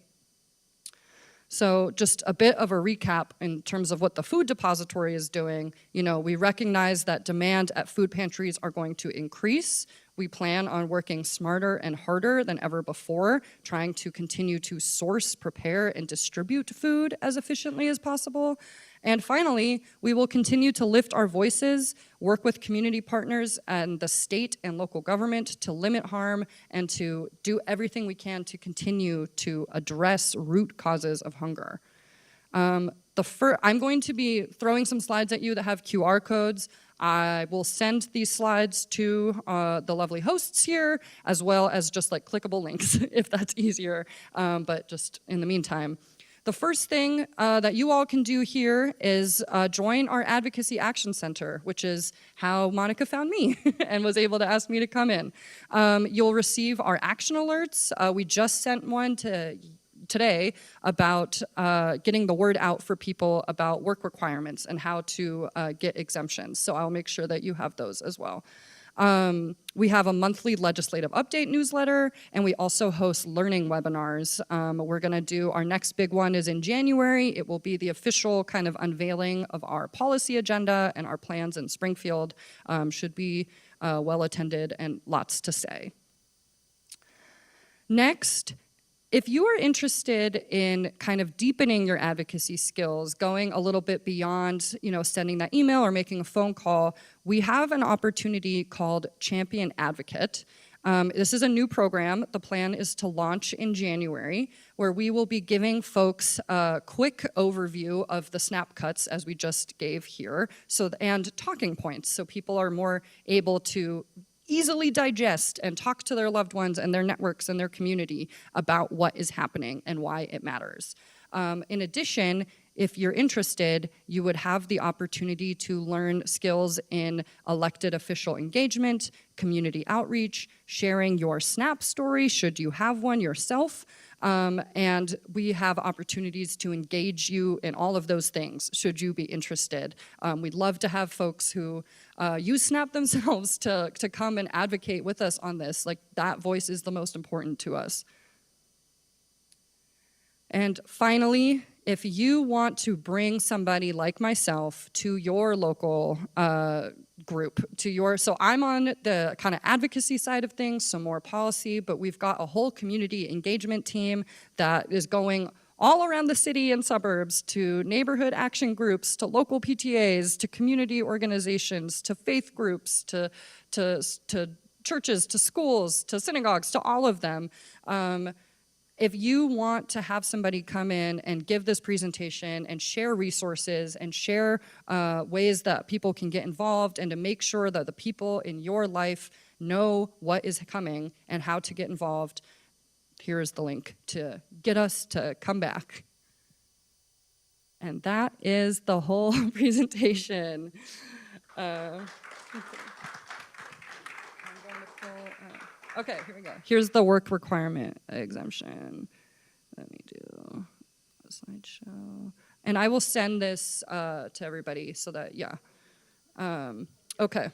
So just a bit of a recap in terms of what the food depository is doing. We recognize that demand at food pantries are going to increase. We plan on working smarter and harder than ever before, trying to continue to source, prepare, and distribute food as efficiently as possible. And finally, we will continue to lift our voices, work with community partners and the state and local government to limit harm and to do everything we can to continue to address root causes of hunger. I'm going to be throwing some slides at you that have QR codes. I will send these slides to the lovely hosts here, as well as just like clickable links, if that's easier, but just in the meantime. The first thing that you all can do here is join our Advocacy Action Center, which is how Monica found me and was able to ask me to come in. You'll receive our action alerts. We just sent one today about getting the word out for people about work requirements and how to get exemptions. So I'll make sure that you have those as well. We have a monthly legislative update newsletter, and we also host learning webinars. We're gonna do, our next big one is in January. It will be the official kind of unveiling of our policy agenda and our plans in Springfield. Should be well attended and lots to say. Next, if you are interested in kind of deepening your advocacy skills, going a little bit beyond, sending that email or making a phone call, we have an opportunity called Champion Advocate. This is a new program. The plan is to launch in January, where we will be giving folks a quick overview of the snap cuts as we just gave here, and talking points, so people are more able to easily digest and talk to their loved ones and their networks and their community about what is happening and why it matters. In addition, if you're interested, you would have the opportunity to learn skills in elected official engagement, community outreach, sharing your SNAP story, should you have one yourself, and we have opportunities to engage you in all of those things, should you be interested. We'd love to have folks who use SNAP themselves to come and advocate with us on this. Like, that voice is the most important to us. And finally, if you want to bring somebody like myself to your local group, so I'm on the kind of advocacy side of things, so more policy, but we've got a whole community engagement team that is going all around the city and suburbs, to neighborhood action groups, to local PTAs, to community organizations, to faith groups, to churches, to schools, to synagogues, to all of them. If you want to have somebody come in and give this presentation and share resources and share ways that people can get involved, and to make sure that the people in your life know what is coming and how to get involved, here is the link to get us to come back. And that is the whole presentation. Okay, here we go. Here's the work requirement exemption. Let me do a slideshow. And I will send this to everybody so that, okay.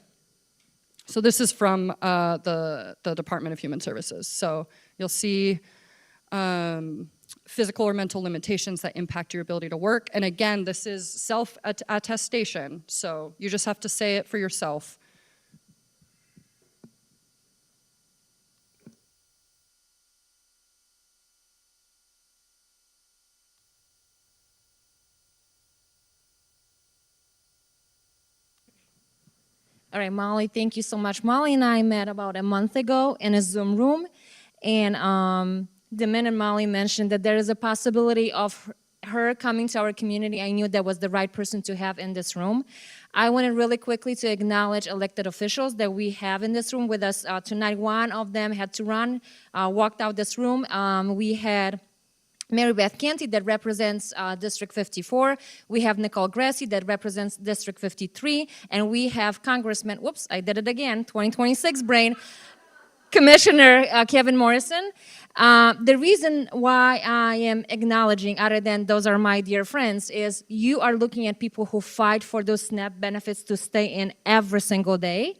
So this is from the Department of Human Services. So you'll see physical or mental limitations that impact your ability to work. And again, this is self-attestation. So you just have to say it for yourself. All right, Molly, thank you so much. Molly and I met about a month ago in a Zoom room, and the minute Molly mentioned that there is a possibility of her coming to our community, I knew that was the right person to have in this room. I wanted really quickly to acknowledge elected officials that we have in this room with us tonight. One of them had to run, walked out this room. We had Mary Beth Canty that represents District 54. We have Nicole Grassi that represents District 53. And we have Congressman, whoops, I did it again, 2026 brain, Commissioner Kevin Morrison. The reason why I am acknowledging, other than those are my dear friends, is you are looking at people who fight for those SNAP benefits to stay in every single day.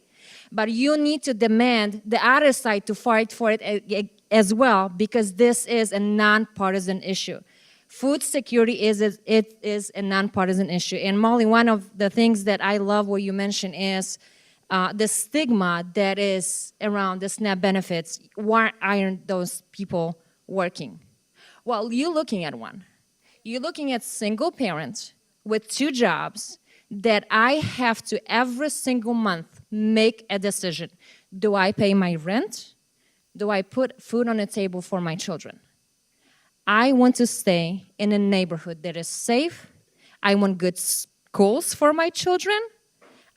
But you need to demand the other side to fight for it as well, because this is a nonpartisan issue. Food security is a nonpartisan issue. And Molly, one of the things that I love what you mentioned is the stigma that is around the SNAP benefits. Why aren't those people working? Well, you're looking at one. You're looking at single parents with 2 jobs that I have to every single month make a decision. Do I pay my rent? Do I put food on the table for my children? I want to stay in a neighborhood that is safe. I want good schools for my children.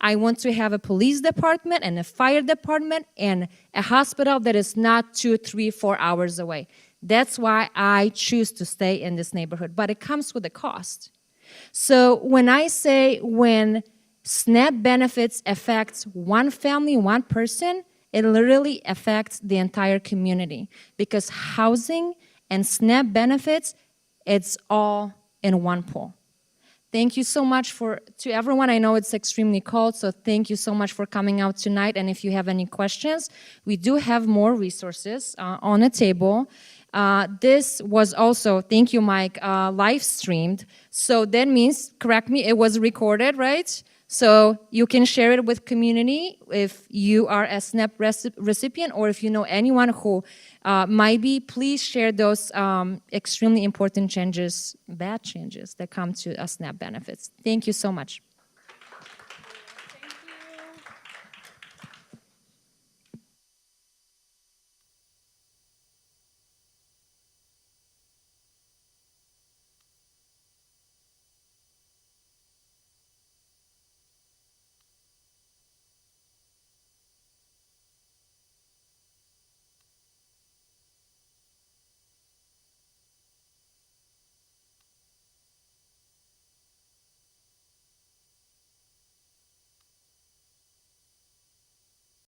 I want to have a police department and a fire department and a hospital that is not 2, 3, 4 hours away. That's why I choose to stay in this neighborhood, but it comes with a cost. So when I say when SNAP benefits affects one family, one person, it literally affects the entire community because housing and SNAP benefits, it's all in one pool. Thank you so much to everyone. I know it's extremely cold, so thank you so much for coming out tonight. And if you have any questions, we do have more resources on the table. This was also, thank you, Mike, live streamed. So that means, correct me, it was recorded, right? So you can share it with community if you are a SNAP recipient or if you know anyone who might be, please share those extremely important changes, bad changes that come to SNAP benefits. Thank you so much.